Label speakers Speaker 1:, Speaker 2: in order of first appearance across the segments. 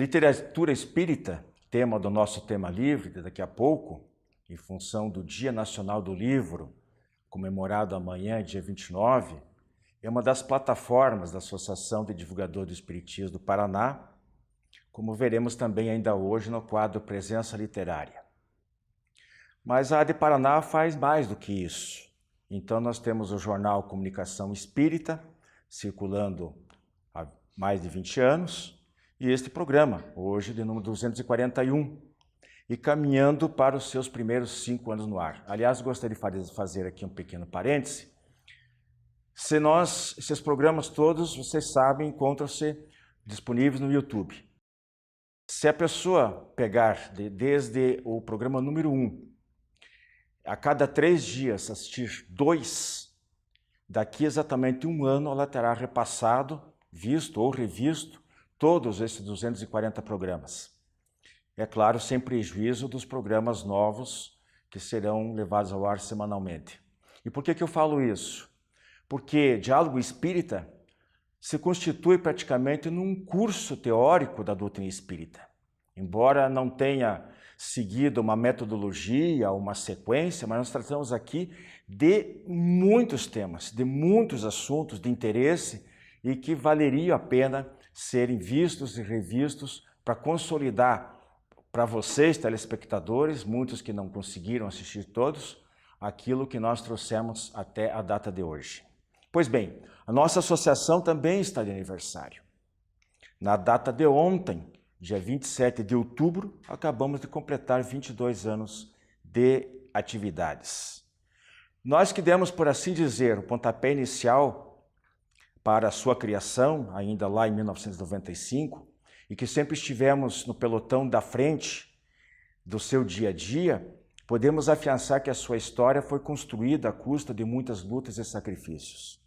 Speaker 1: literatura espírita, tema do nosso tema livre, daqui a pouco, em função do Dia Nacional do Livro, comemorado amanhã, dia 29, é uma das plataformas da Associação de Divulgadores do Espiritismo do Paraná, como veremos também ainda hoje no quadro Presença Literária. Mas a AD Paraná faz mais do que isso. Então nós temos o jornal Comunicação Espírita, circulando há mais de 20 anos, e este programa, hoje de número 241, e caminhando para os seus primeiros 5 anos no ar. Aliás, gostaria de fazer aqui um pequeno parêntese. Esses programas todos, vocês sabem, encontram-se disponíveis no YouTube. Se a pessoa pegar desde o programa número 1, a cada 3 dias assistir 2, daqui exatamente 1 ano ela terá repassado, visto ou revisto todos esses 240 programas. É claro, sem prejuízo dos programas novos que serão levados ao ar semanalmente. E por que eu falo isso? Porque Diálogo Espírita se constitui praticamente num curso teórico da doutrina espírita. Embora não tenha seguido uma metodologia, uma sequência, mas nós tratamos aqui de muitos temas, de muitos assuntos de interesse e que valeria a pena serem vistos e revistos para consolidar para vocês, telespectadores, muitos que não conseguiram assistir todos, aquilo que nós trouxemos até a data de hoje. Pois bem, a nossa associação também está de aniversário. Na data de ontem, dia 27 de outubro, acabamos de completar 22 anos de atividades. Nós que demos, por assim dizer, o pontapé inicial para a sua criação, ainda lá em 1995, e que sempre estivemos no pelotão da frente do seu dia a dia, podemos afiançar que a sua história foi construída à custa de muitas lutas e sacrifícios.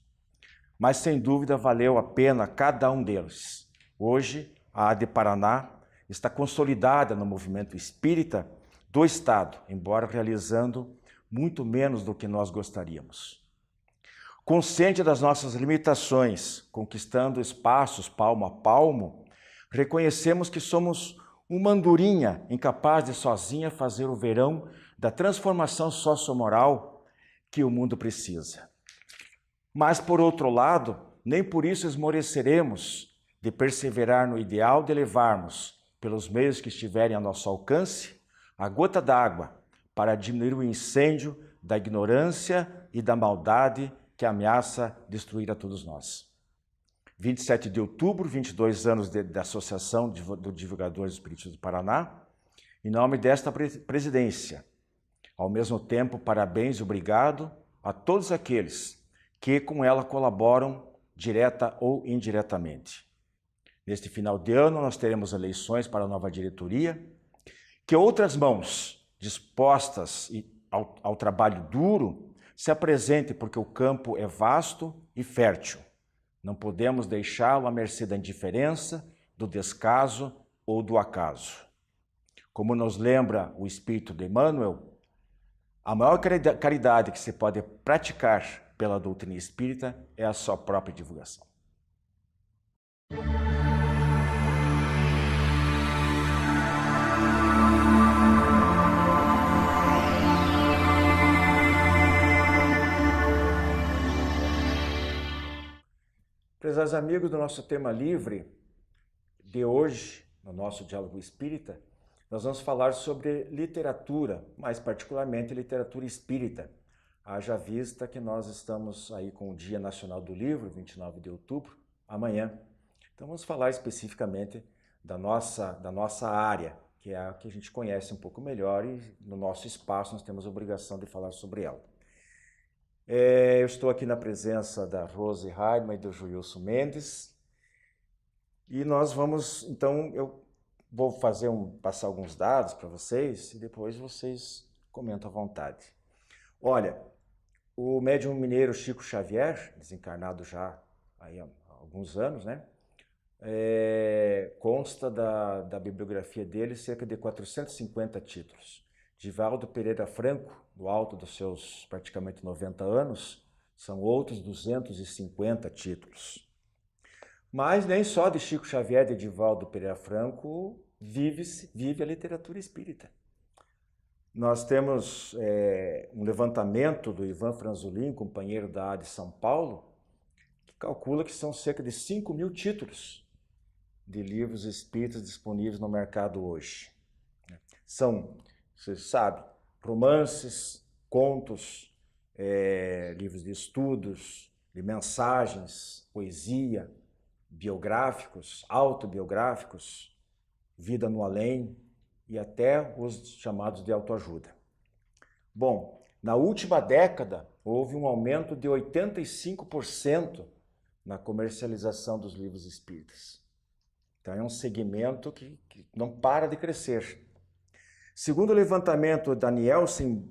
Speaker 1: Mas, sem dúvida, valeu a pena cada um deles. Hoje, a AD Paraná está consolidada no movimento espírita do Estado, embora realizando muito menos do que nós gostaríamos. Consciente das nossas limitações, conquistando espaços palmo a palmo, reconhecemos que somos uma andorinha incapaz de sozinha fazer o verão da transformação sociomoral que o mundo precisa. Mas, por outro lado, nem por isso esmoreceremos de perseverar no ideal de levarmos, pelos meios que estiverem a nosso alcance, a gota d'água para diminuir o incêndio da ignorância e da maldade que ameaça destruir a todos nós. 27 de outubro, 22 anos da Associação do Divulgadores do Espiritismo do Paraná, em nome desta presidência. Ao mesmo tempo, parabéns e obrigado a todos aqueles que com ela colaboram direta ou indiretamente. Neste final de ano, nós teremos eleições para a nova diretoria, que outras mãos dispostas ao trabalho duro se apresentem, porque o campo é vasto e fértil. Não podemos deixá-lo à mercê da indiferença, do descaso ou do acaso. Como nos lembra o Espírito de Emmanuel, a maior caridade que se pode praticar pela doutrina espírita é a sua própria divulgação. Prezados amigos do nosso tema livre de hoje, no nosso Diálogo Espírita, nós vamos falar sobre literatura, mais particularmente literatura espírita. Haja vista que nós estamos aí com o Dia Nacional do Livro, 29 de outubro, amanhã. Então vamos falar especificamente da nossa área, que é a que a gente conhece um pouco melhor e no nosso espaço nós temos a obrigação de falar sobre ela. Eu estou aqui na presença da Rose Heidemann e do Juilson Mendes e nós vamos, então, eu vou passar alguns dados para vocês e depois vocês comentam à vontade. Olha, o médium mineiro Chico Xavier, desencarnado já aí há alguns anos, né? Consta da bibliografia dele cerca de 450 títulos. Divaldo Pereira Franco, no alto dos seus praticamente 90 anos, são outros 250 títulos. Mas nem só de Chico Xavier e de Edivaldo Pereira Franco vive a literatura espírita. Nós temos um levantamento do Ivan Franzolin, companheiro da AD São Paulo, que calcula que são cerca de 5.000 títulos de livros espíritas disponíveis no mercado hoje. São, você sabe, romances, contos, livros de estudos, de mensagens, poesia, biográficos, autobiográficos, vida no além e até os chamados de autoajuda. Bom, na última década houve um aumento de 85% na comercialização dos livros espíritas. Então é um segmento que não para de crescer. Segundo o levantamento da Nielsen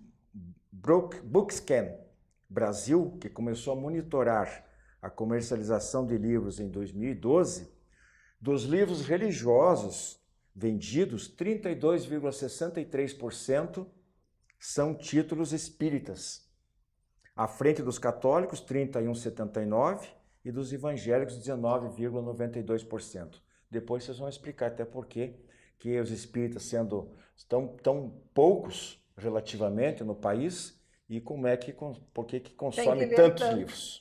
Speaker 1: Bookscan Brasil, que começou a monitorar a comercialização de livros em 2012, dos livros religiosos vendidos, 32,63% são títulos espíritas, à frente dos católicos, 31,79%, e dos evangélicos, 19,92%. Depois vocês vão explicar até por que os espíritas sendo tão poucos relativamente no país e por que consome tantos livros.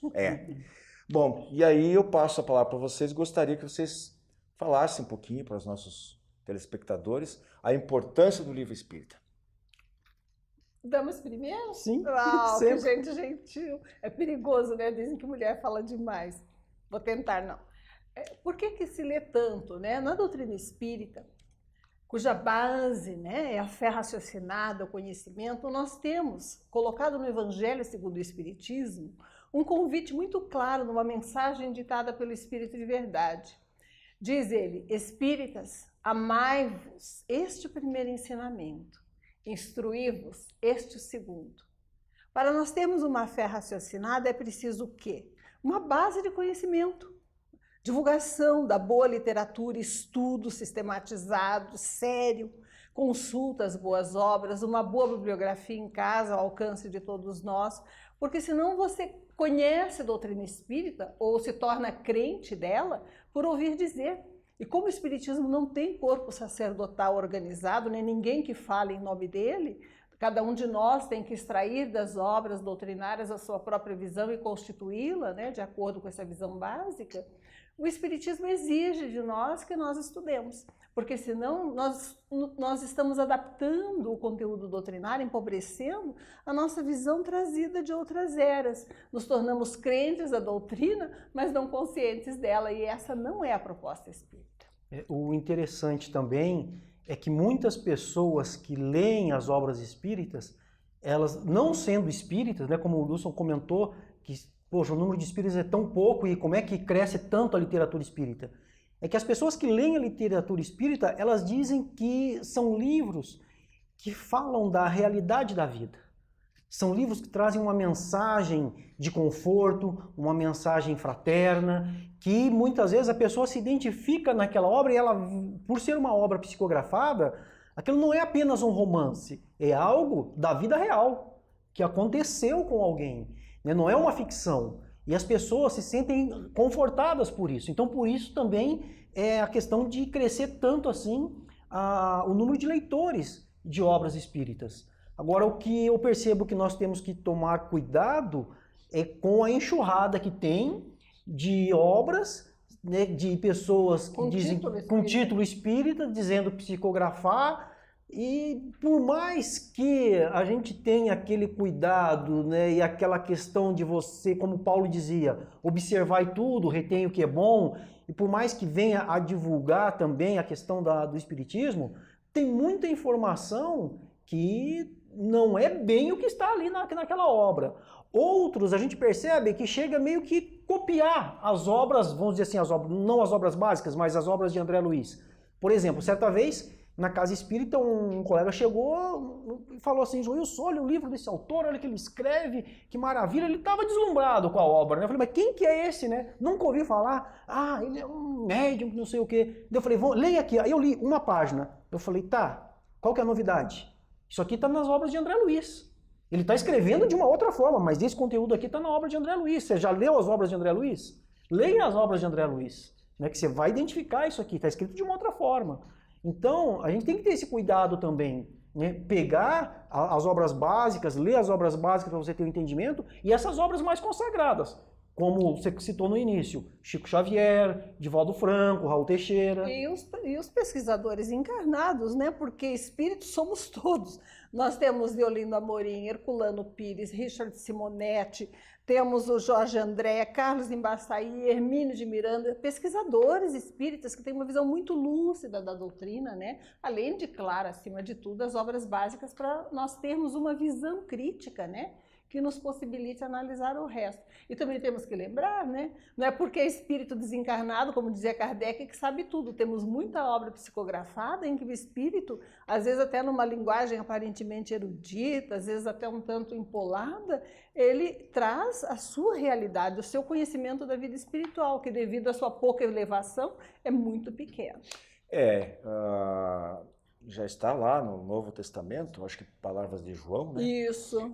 Speaker 1: Bom, e aí eu passo a palavra para vocês. Gostaria que vocês falassem um pouquinho para os nossos telespectadores a importância do livro espírita.
Speaker 2: Damas primeiro?
Speaker 3: Sim.
Speaker 2: Uau, que gente gentil. É perigoso, né? Dizem que mulher fala demais. Vou tentar, não. Por que se lê tanto, né? Na doutrina espírita, cuja base, né, é a fé raciocinada, o conhecimento, nós temos colocado no Evangelho segundo o Espiritismo um convite muito claro numa mensagem ditada pelo Espírito de Verdade. Diz ele: espíritas, amai-vos, este é o primeiro ensinamento, instruí-vos, este é o segundo. Para nós termos uma fé raciocinada é preciso o quê? Uma base de conhecimento, divulgação da boa literatura, estudo sistematizado, sério, consulta às boas obras, uma boa bibliografia em casa, ao alcance de todos nós, porque senão você conhece a doutrina espírita ou se torna crente dela por ouvir dizer. E como o espiritismo não tem corpo sacerdotal organizado, nem ninguém que fale em nome dele, cada um de nós tem que extrair das obras doutrinárias a sua própria visão e constituí-la, né, de acordo com essa visão básica. O espiritismo exige de nós que nós estudemos, porque senão nós estamos adaptando o conteúdo doutrinário, empobrecendo a nossa visão trazida de outras eras. Nos tornamos crentes da doutrina, mas não conscientes dela, e essa não é a proposta espírita.
Speaker 3: O interessante também é que muitas pessoas que leem as obras espíritas, elas não sendo espíritas, né, como o Wilson comentou, que poxa, o número de espíritas é tão pouco e como é que cresce tanto a literatura espírita? É que as pessoas que leem a literatura espírita, elas dizem que são livros que falam da realidade da vida. São livros que trazem uma mensagem de conforto, uma mensagem fraterna, que muitas vezes a pessoa se identifica naquela obra e ela, por ser uma obra psicografada, aquilo não é apenas um romance, é algo da vida real, que aconteceu com alguém. Não é uma ficção. E as pessoas se sentem confortadas por isso. Então, por isso também é a questão de crescer tanto assim o número de leitores de obras espíritas. Agora, o que eu percebo que nós temos que tomar cuidado é com a enxurrada que tem de obras, né, de pessoas que dizem com título espírita, dizendo psicografar. E por mais que a gente tenha aquele cuidado, né, e aquela questão de você, como Paulo dizia, observar tudo, retém o que é bom, e por mais que venha a divulgar também a questão do espiritismo, tem muita informação que não é bem o que está ali naquela obra. Outros a gente percebe que chega meio que copiar as obras, vamos dizer assim, não as obras básicas, mas as obras de André Luiz. Por exemplo, certa vez, na casa espírita, um colega chegou e falou assim: Wilson, olha o livro desse autor, olha o que ele escreve, que maravilha. Ele estava deslumbrado com a obra, né? Eu falei: mas quem que é esse, né? Nunca ouvi falar. Ah, ele é um médium, não sei o quê. Eu falei: leia aqui. Aí eu li uma página. Eu falei: tá, qual que é a novidade? Isso aqui está nas obras de André Luiz. Ele está escrevendo de uma outra forma, mas esse conteúdo aqui está na obra de André Luiz. Você já leu as obras de André Luiz? Leia as obras de André Luiz. né? Que você vai identificar isso aqui, está escrito de uma outra forma. Então, a gente tem que ter esse cuidado também, né? Pegar as obras básicas, ler as obras básicas para você ter um entendimento, e essas obras mais consagradas, como você citou no início, Chico Xavier, Divaldo Franco, Raul Teixeira.
Speaker 2: E os pesquisadores encarnados, né? Porque espíritos somos todos. Nós temos Deolindo Amorim, Herculano Pires, Richard Simonetti, temos o Jorge André, Carlos Embaçaí, Hermínio de Miranda, pesquisadores espíritas que têm uma visão muito lúcida da doutrina, né? Além de, claro, acima de tudo, as obras básicas para nós termos uma visão crítica, né? Que nos possibilite analisar o resto. E também temos que lembrar, né? Não é porque é espírito desencarnado, como dizia Kardec, que sabe tudo. Temos muita obra psicografada em que o espírito, às vezes até numa linguagem aparentemente erudita, às vezes até um tanto empolada, ele traz a sua realidade, o seu conhecimento da vida espiritual, que devido à sua pouca elevação, é muito pequeno.
Speaker 1: Já está lá no Novo Testamento, acho que palavras de João, né?
Speaker 2: Isso.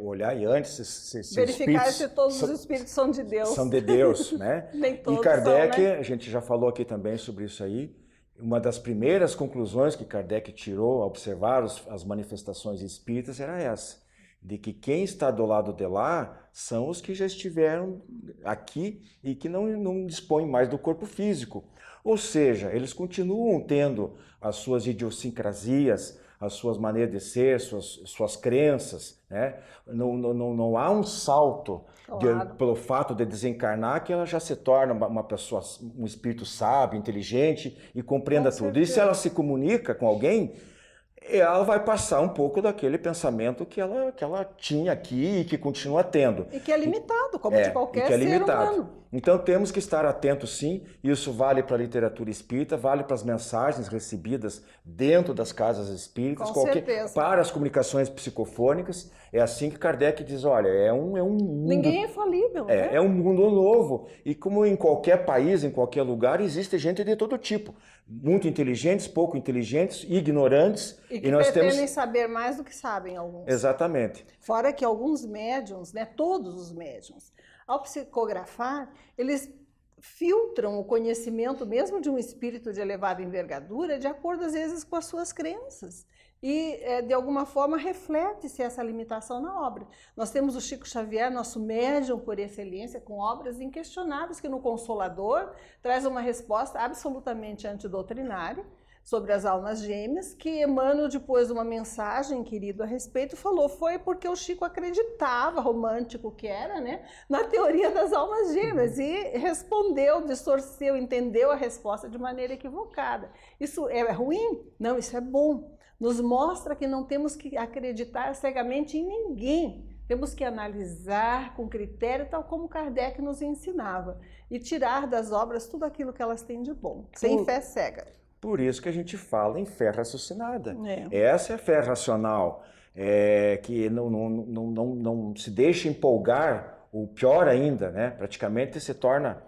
Speaker 1: Olhar e antes se
Speaker 2: verificar se todos os espíritos são de Deus.
Speaker 1: São de Deus, né?
Speaker 2: Nem todos
Speaker 1: e Kardec,
Speaker 2: são, né?
Speaker 1: A gente já falou aqui também sobre isso aí. Uma das primeiras conclusões que Kardec tirou ao observar as manifestações espíritas era essa, de que quem está do lado de lá são os que já estiveram aqui e que não dispõem mais do corpo físico. Ou seja, eles continuam tendo as suas idiosincrasias, as suas maneiras de ser, suas crenças, né? Não há um salto
Speaker 2: Claro.
Speaker 1: pelo fato de desencarnar que ela já se torna uma pessoa, um espírito sábio, inteligente e compreenda
Speaker 2: Com
Speaker 1: tudo. E se
Speaker 2: certeza.
Speaker 1: ela se comunica com alguém, ela vai passar um pouco daquele pensamento que ela tinha aqui e que continua tendo.
Speaker 2: E que é limitado, como de qualquer
Speaker 1: e que é
Speaker 2: ser
Speaker 1: limitado.
Speaker 2: humano.
Speaker 1: Então temos que estar atentos, sim. Isso vale para a literatura espírita, vale para as mensagens recebidas dentro das casas espíritas,
Speaker 2: Com certeza.
Speaker 1: para as comunicações psicofônicas. É assim que Kardec diz, olha, é um mundo...
Speaker 2: Ninguém é infalível, né?
Speaker 1: É um mundo novo. E como em qualquer país, em qualquer lugar, existe gente de todo tipo. Muito inteligentes, pouco inteligentes, ignorantes.
Speaker 2: E que
Speaker 1: nós
Speaker 2: pretendem saber mais do que sabem alguns.
Speaker 1: Exatamente.
Speaker 2: Fora que alguns médiuns, né, todos os médiuns, ao psicografar, eles filtram o conhecimento mesmo de um espírito de elevada envergadura de acordo, às vezes, com as suas crenças. E, de alguma forma, reflete-se essa limitação na obra. Nós temos o Chico Xavier, nosso médium por excelência, com obras inquestionáveis, que no Consolador traz uma resposta absolutamente antidoutrinária sobre as almas gêmeas, que Emmanuel, depois de uma mensagem, querido, a respeito, falou, foi porque o Chico acreditava, romântico que era, né, na teoria das almas gêmeas, e respondeu, distorceu, entendeu a resposta de maneira equivocada. Isso é ruim? Não, isso é bom. Nos mostra que não temos que acreditar cegamente em ninguém. Temos que analisar com critério, tal como Kardec nos ensinava, e tirar das obras tudo aquilo que elas têm de bom, sem fé cega.
Speaker 1: Por isso que a gente fala em fé raciocinada.
Speaker 2: É.
Speaker 1: Essa é a fé racional, que não se deixa empolgar, ou pior ainda, né? Praticamente se torna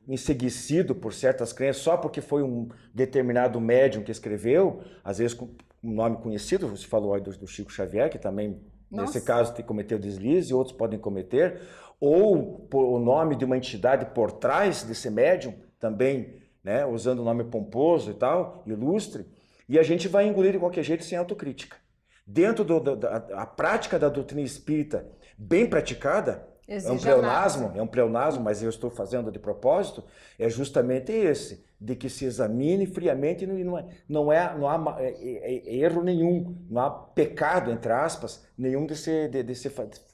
Speaker 1: enseguecido por certas crenças, só porque foi um determinado médium que escreveu, às vezes com um nome conhecido, você falou aí do Chico Xavier, que também, nesse caso, cometeu deslize, outros podem cometer, ou por o nome de uma entidade por trás desse médium, também, né, usando o nome pomposo e tal, ilustre, e a gente vai engolir de qualquer jeito sem autocrítica. Dentro da prática da doutrina espírita, bem praticada, é um pleonasmo, mas eu estou fazendo de propósito, é justamente esse, de que se examine friamente, e não há erro nenhum, não há pecado, entre aspas, nenhum de se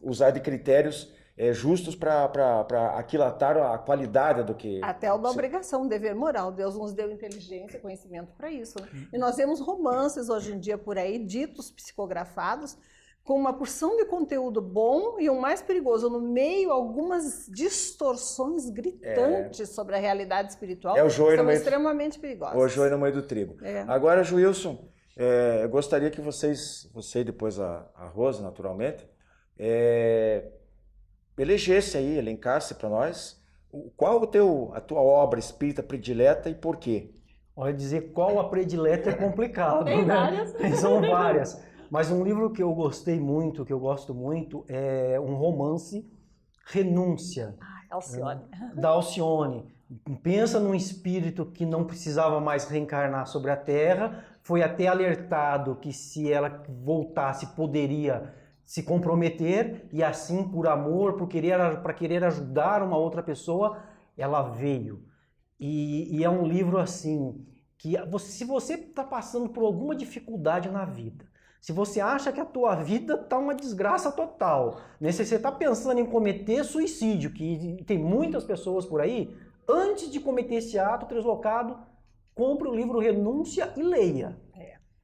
Speaker 1: usar de critérios justos para aquilatar a qualidade do que...
Speaker 2: Até uma obrigação, um dever moral. Deus nos deu inteligência, conhecimento para isso. Né? E nós vemos romances hoje em dia por aí, ditos psicografados, com uma porção de conteúdo bom e o mais perigoso, no meio, algumas distorções gritantes sobre a realidade espiritual,
Speaker 1: o joio
Speaker 2: são extremamente perigosas.
Speaker 1: O joio no meio do trigo. Agora, Joilson, eu gostaria que você e depois a Rosa, naturalmente, elegesse aí, elencasse para nós qual a tua obra espírita predileta e por quê.
Speaker 3: Olha, dizer qual a predileta é complicado.
Speaker 2: Tem
Speaker 3: né?
Speaker 2: várias.
Speaker 3: São várias. Mas um livro que eu gostei muito, que eu gosto muito, é um romance, Renúncia.
Speaker 2: Alcione.
Speaker 3: Da Alcione. Pensa num espírito que não precisava mais reencarnar sobre a Terra, foi até alertado que se ela voltasse poderia se comprometer e assim por amor, para querer ajudar uma outra pessoa, ela veio. E é um livro assim, que se você está passando por alguma dificuldade na vida, se você acha que a tua vida está uma desgraça total, né? Se você está pensando em cometer suicídio, que tem muitas pessoas por aí, antes de cometer esse ato deslocado, compre o livro Renúncia e leia.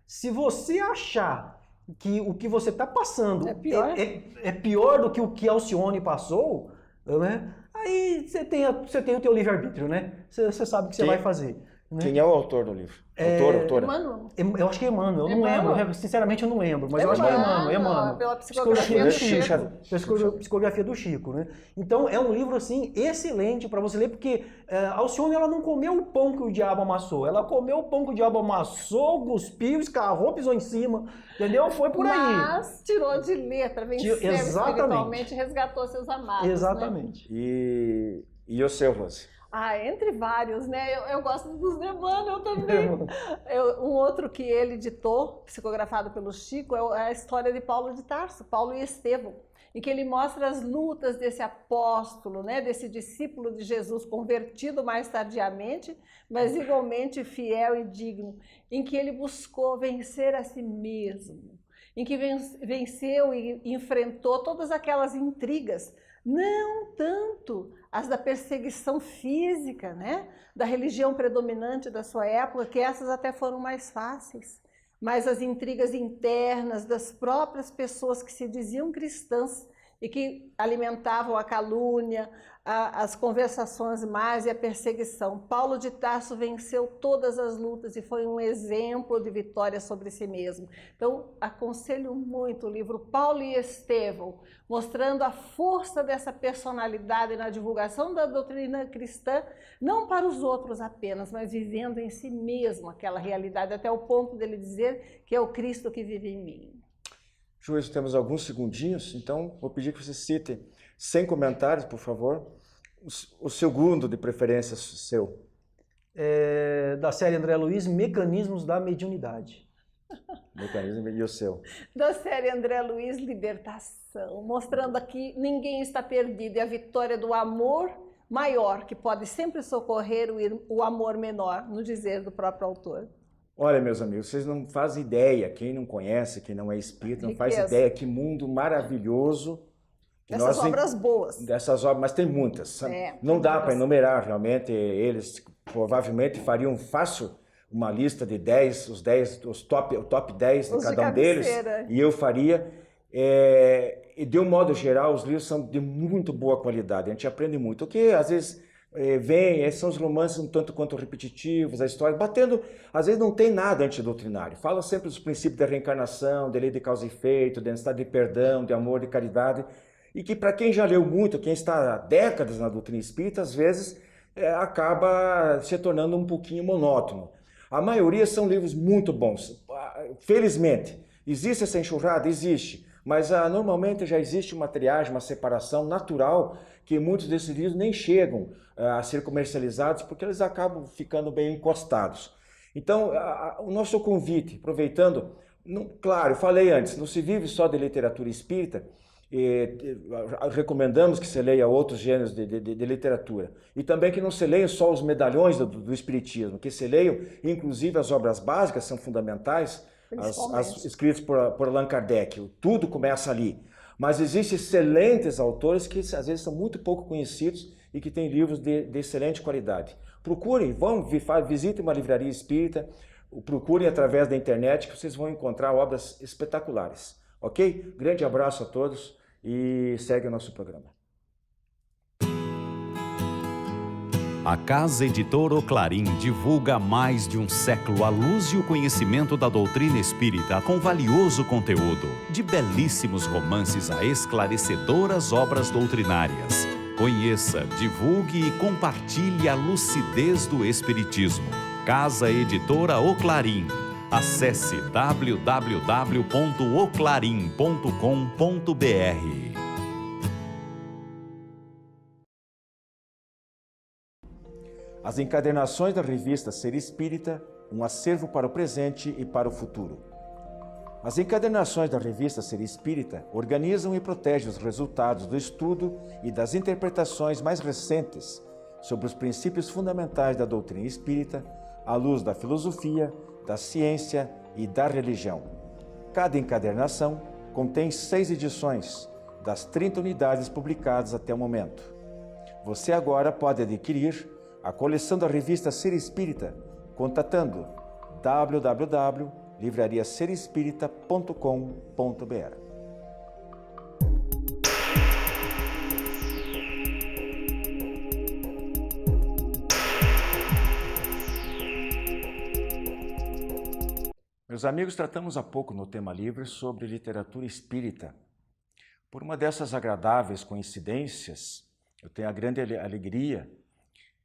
Speaker 3: Se você achar que o que você está passando é pior do que o que Alcione passou, né? Aí você tem o teu livre-arbítrio, né? Você sabe o que você vai fazer. Né?
Speaker 1: Quem é o autor do livro? Autora?
Speaker 2: Emmanuel.
Speaker 3: Eu acho que é Emmanuel, eu não lembro, sinceramente eu não lembro, mas eu acho que é Emmanuel.
Speaker 2: Pela psicografia do Chico.
Speaker 3: Psicografia do Chico, né? Então é um livro assim excelente para você ler, porque Alcione ela não comeu o pão que o diabo amassou, ela comeu o pão que o diabo amassou, cuspiu, escarrou, pisou em cima, entendeu? Foi por aí.
Speaker 2: Mas tirou de letra, venceu espiritualmente, resgatou seus amados.
Speaker 3: Exatamente.
Speaker 1: Né? E o seu, Rose?
Speaker 2: Entre vários, né? Eu gosto dos Emmanuel também. Um outro que ele ditou, psicografado pelo Chico, é a história de Paulo de Tarso, Paulo e Estevão, em que ele mostra as lutas desse apóstolo, né? Desse discípulo de Jesus, convertido mais tardiamente, mas igualmente fiel e digno, em que ele buscou vencer a si mesmo, em que venceu e enfrentou todas aquelas intrigas, não tanto as da perseguição física, né? Da religião predominante da sua época, que essas até foram mais fáceis, mas as intrigas internas das próprias pessoas que se diziam cristãs e que alimentavam a calúnia, as conversações más e a perseguição. Paulo de Tarso venceu todas as lutas e foi um exemplo de vitória sobre si mesmo. Então, aconselho muito o livro Paulo e Estevão, mostrando a força dessa personalidade na divulgação da doutrina cristã, não para os outros apenas, mas vivendo em si mesmo aquela realidade, até o ponto dele dizer que é o Cristo que vive em mim.
Speaker 1: Juiz, temos alguns segundinhos, então vou pedir que você cite, sem comentários, por favor, o segundo de preferência seu.
Speaker 3: Da série André Luiz, Mecanismos da Mediunidade.
Speaker 1: Mecanismo e o seu?
Speaker 2: Da série André Luiz, Libertação, mostrando aqui ninguém está perdido e a vitória do amor maior, que pode sempre socorrer o amor menor, no dizer do próprio autor.
Speaker 1: Olha, meus amigos, vocês não fazem ideia, quem não conhece, quem não é espírita, não faz ideia que mundo maravilhoso.
Speaker 2: Dessas obras boas.
Speaker 1: Dessas obras, mas tem muitas. Não dá para enumerar, realmente, eles provavelmente fariam fácil uma lista de 10, o top 10 de cada um deles, e eu faria. E de um modo geral, os livros são de muito boa qualidade, a gente aprende muito. O que às vezes são os romances um tanto quanto repetitivos, a história, batendo, às vezes não tem nada antidoutrinário. Fala sempre dos princípios da reencarnação, da lei de causa e efeito, da necessidade de perdão, de amor, de caridade, e que para quem já leu muito, quem está há décadas na doutrina espírita, às vezes acaba se tornando um pouquinho monótono. A maioria são livros muito bons, felizmente. Existe essa enxurrada? Existe. Mas normalmente já existe uma triagem, uma separação natural, que muitos desses livros nem chegam a ser comercializados porque eles acabam ficando bem encostados. Então, o nosso convite, aproveitando, claro, eu falei antes, não se vive só de literatura espírita, recomendamos que se leia outros gêneros de literatura. E também que não se leiam só os medalhões do espiritismo, que se leiam, inclusive, as obras básicas, são fundamentais, as escritas por Allan Kardec. Tudo começa ali. Mas existem excelentes autores que às vezes são muito pouco conhecidos e que têm livros de excelente qualidade. Procurem, visitem uma livraria espírita, procurem através da internet que vocês vão encontrar obras espetaculares. Ok? Grande abraço a todos e segue o nosso programa.
Speaker 4: A Casa Editora Oclarim divulga há mais de um século a luz e o conhecimento da doutrina espírita com valioso conteúdo, de belíssimos romances a esclarecedoras obras doutrinárias. Conheça, divulgue e compartilhe a lucidez do Espiritismo. Casa Editora Oclarim. Acesse www.oclarim.com.br.
Speaker 1: As encadernações da revista Ser Espírita, um acervo para o presente e para o futuro. As encadernações da revista Ser Espírita organizam e protegem os resultados do estudo e das interpretações mais recentes sobre os princípios fundamentais da doutrina espírita, à luz da filosofia, da ciência e da religião. Cada encadernação contém 6 edições, das 30 unidades publicadas até o momento. Você agora pode adquirir a coleção da revista Ser Espírita contatando www.livrariaserespirita.com.br. Meus amigos, tratamos há pouco no Tema Livre sobre literatura espírita. Por uma dessas agradáveis coincidências, eu tenho a grande alegria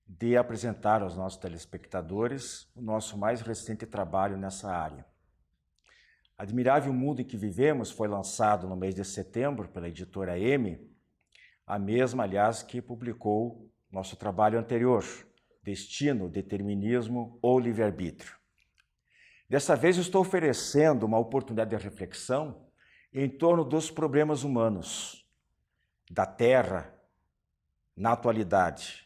Speaker 1: de apresentar aos nossos telespectadores o nosso mais recente trabalho nessa área. Admirável Mundo em que Vivemos foi lançado no mês de setembro pela editora M, a mesma, aliás, que publicou nosso trabalho anterior, Destino, Determinismo ou Livre-Arbítrio. Dessa vez estou oferecendo uma oportunidade de reflexão em torno dos problemas humanos, da Terra, na atualidade.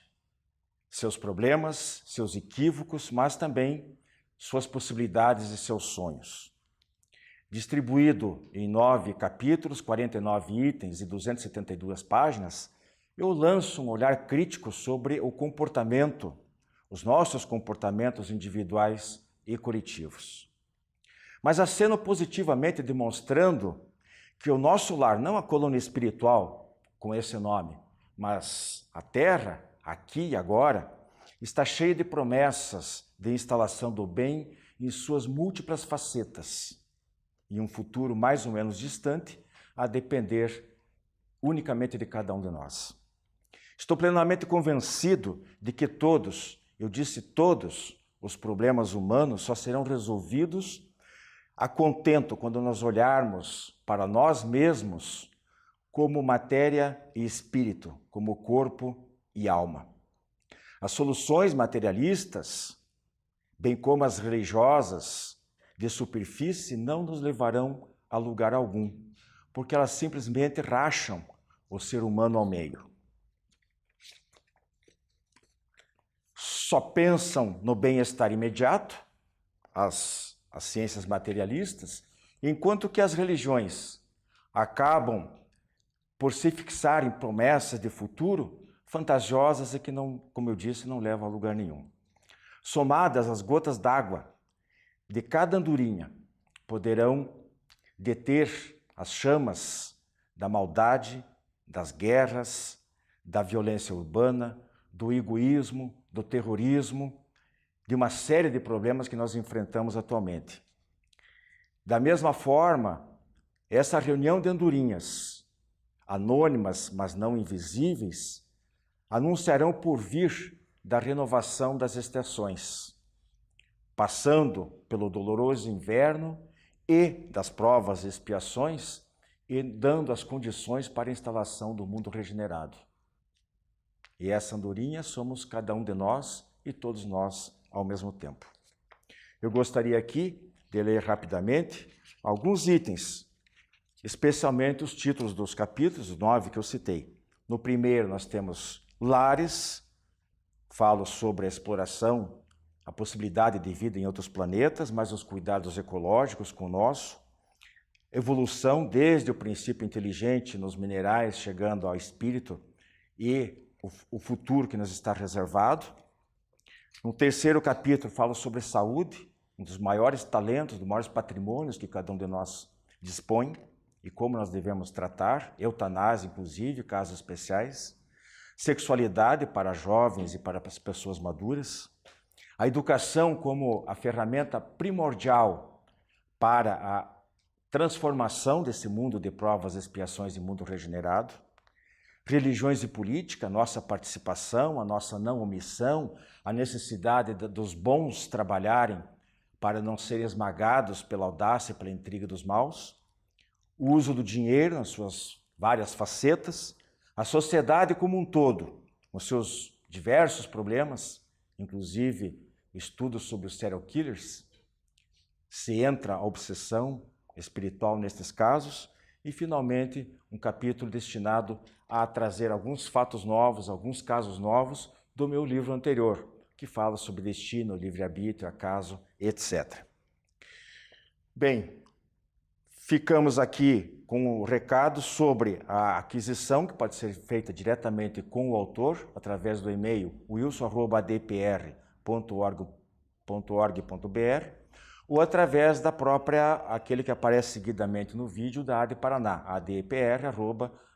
Speaker 1: Seus problemas, seus equívocos, mas também suas possibilidades e seus sonhos. Distribuído em 9 capítulos, 49 itens e 272 páginas, eu lanço um olhar crítico sobre o comportamento, os nossos comportamentos individuais e coletivos. Mas aceno positivamente demonstrando que o nosso lar, não a colônia espiritual com esse nome, mas a Terra, aqui e agora, está cheia de promessas de instalação do bem em suas múltiplas facetas, em um futuro mais ou menos distante, a depender unicamente de cada um de nós. Estou plenamente convencido de que todos, eu disse todos, os problemas humanos só serão resolvidos a contento quando nós olharmos para nós mesmos como matéria e espírito, como corpo e alma. As soluções materialistas, bem como as religiosas de superfície, não nos levarão a lugar algum, porque elas simplesmente racham o ser humano ao meio. Só pensam no bem-estar imediato, as ciências materialistas, enquanto que as religiões acabam por se fixar em promessas de futuro fantasiosas e que, não, como eu disse, não levam a lugar nenhum. Somadas as gotas d'água de cada andorinha, poderão deter as chamas da maldade, das guerras, da violência urbana, do egoísmo, do terrorismo, de uma série de problemas que nós enfrentamos atualmente. Da mesma forma, essa reunião de andorinhas, anônimas, mas não invisíveis, anunciarão por vir da renovação das estações, passando pelo doloroso inverno e das provas e expiações e dando as condições para a instalação do mundo regenerado. E essa andorinha somos cada um de nós e todos nós ao mesmo tempo. Eu gostaria aqui de ler rapidamente alguns itens, especialmente os títulos dos capítulos, os 9 que eu citei. No primeiro nós temos Lares, falo sobre a exploração, a possibilidade de vida em outros planetas, mas os cuidados ecológicos com o nosso. Evolução desde o princípio inteligente nos minerais, chegando ao espírito e o futuro que nos está reservado. No terceiro capítulo falo sobre saúde, um dos maiores talentos, dos maiores patrimônios que cada um de nós dispõe e como nós devemos tratar, eutanásia inclusive, casos especiais. Sexualidade para jovens e para as pessoas maduras. A educação como a ferramenta primordial para a transformação desse mundo de provas e expiações e mundo regenerado. Religiões e política, nossa participação, a nossa não omissão, a necessidade dos bons trabalharem para não serem esmagados pela audácia e pela intriga dos maus. O uso do dinheiro nas suas várias facetas. A sociedade como um todo, com seus diversos problemas, inclusive estudos sobre os serial killers, se entra a obsessão espiritual nestes casos, e finalmente um capítulo destinado a trazer alguns fatos novos, alguns casos novos do meu livro anterior, que fala sobre destino, livre-arbítrio, acaso, etc. Bem, ficamos aqui com o recado sobre a aquisição, que pode ser feita diretamente com o autor, através do e-mail wilson@adpr.org.br, ou através da própria, aquele que aparece seguidamente no vídeo, da AD Paraná,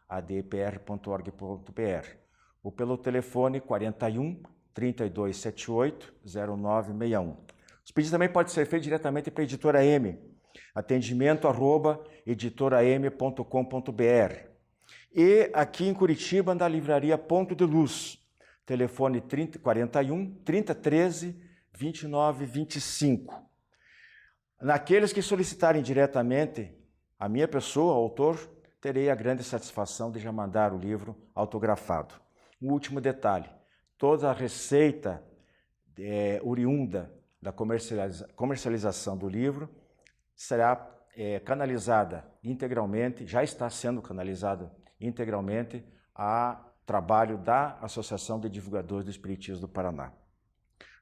Speaker 1: adpr.org.br, ou pelo telefone 41 3278 0961. Os pedidos também podem ser feitos diretamente para a Editora M, atendimento@editoram.com.br. E aqui em Curitiba, na livraria Ponto de Luz, telefone 41 3013 2925. Naqueles que solicitarem diretamente a minha pessoa, autor, terei a grande satisfação de já mandar o livro autografado. Um último detalhe, toda a receita oriunda da comercialização do livro será canalizada integralmente, já está sendo canalizada integralmente a trabalho da Associação de Divulgadores do Espiritismo do Paraná.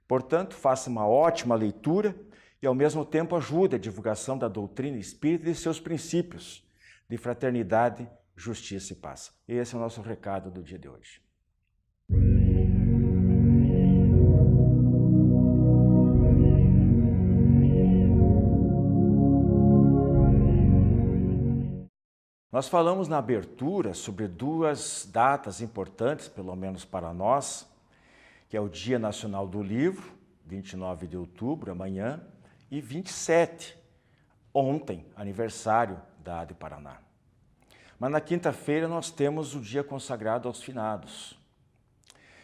Speaker 1: Portanto, faça uma ótima leitura e, ao mesmo tempo, ajude a divulgação da doutrina espírita e seus princípios de fraternidade, justiça e paz. Esse é o nosso recado do dia de hoje. Nós falamos na abertura sobre duas datas importantes, pelo menos para nós, que é o Dia Nacional do Livro, 29 de outubro, amanhã, e 27, ontem, aniversário da AD Paraná. Mas na quinta-feira nós temos o dia consagrado aos finados.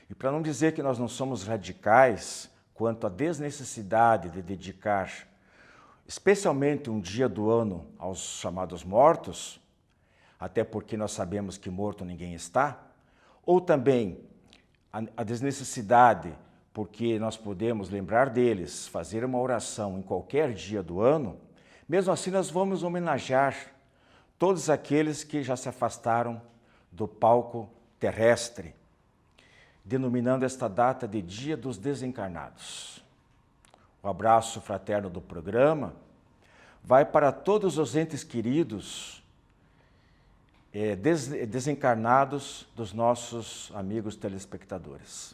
Speaker 1: E para não dizer que nós não somos radicais quanto à desnecessidade de dedicar, especialmente um dia do ano, aos chamados mortos, até porque nós sabemos que morto ninguém está, ou também a desnecessidade porque nós podemos lembrar deles, fazer uma oração em qualquer dia do ano, mesmo assim nós vamos homenagear todos aqueles que já se afastaram do palco terrestre, denominando esta data de Dia dos Desencarnados. O abraço fraterno do programa vai para todos os entes queridos desencarnados dos nossos amigos telespectadores.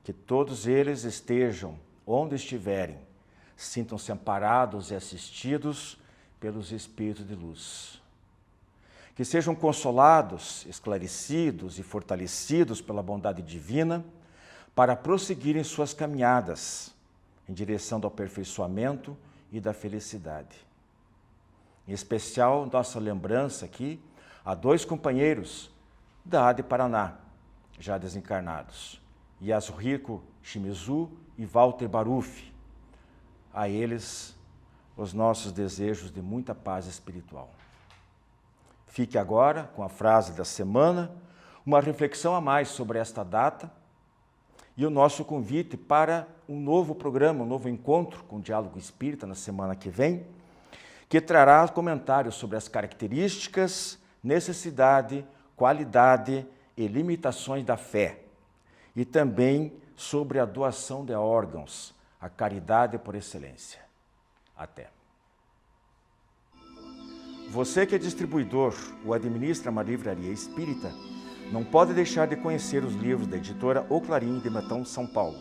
Speaker 1: Que todos eles estejam onde estiverem, sintam-se amparados e assistidos pelos Espíritos de luz. Que sejam consolados, esclarecidos e fortalecidos pela bondade divina para prosseguirem suas caminhadas em direção do aperfeiçoamento e da felicidade. Em especial, nossa lembrança aqui a dois companheiros da AD Paraná, já desencarnados, Yasuhiko Shimizu e Walter Baruffi. A eles, os nossos desejos de muita paz espiritual. Fique agora com a frase da semana, uma reflexão a mais sobre esta data e o nosso convite para um novo programa, um novo encontro com o Diálogo Espírita na semana que vem, que trará comentários sobre as características, necessidade, qualidade e limitações da fé, e também sobre a doação de órgãos, a caridade por excelência. Até. Você que é distribuidor ou administra uma livraria espírita, não pode deixar de conhecer os livros da editora O Clarim de Matão, São Paulo.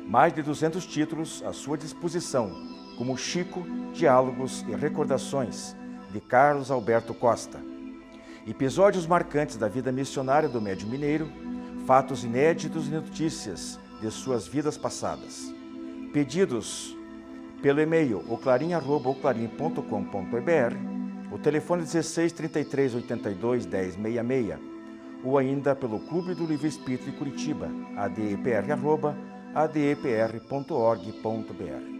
Speaker 1: Mais de 200 títulos à sua disposição, como Chico, Diálogos e Recordações, de Carlos Alberto Costa. Episódios marcantes da vida missionária do médium mineiro, fatos inéditos e notícias de suas vidas passadas. Pedidos pelo e-mail oclarim@oclarim.com.br, o telefone 16 33 82 10 66, ou ainda pelo Clube do Livro Espírita de Curitiba, adepr@adepr.org.br.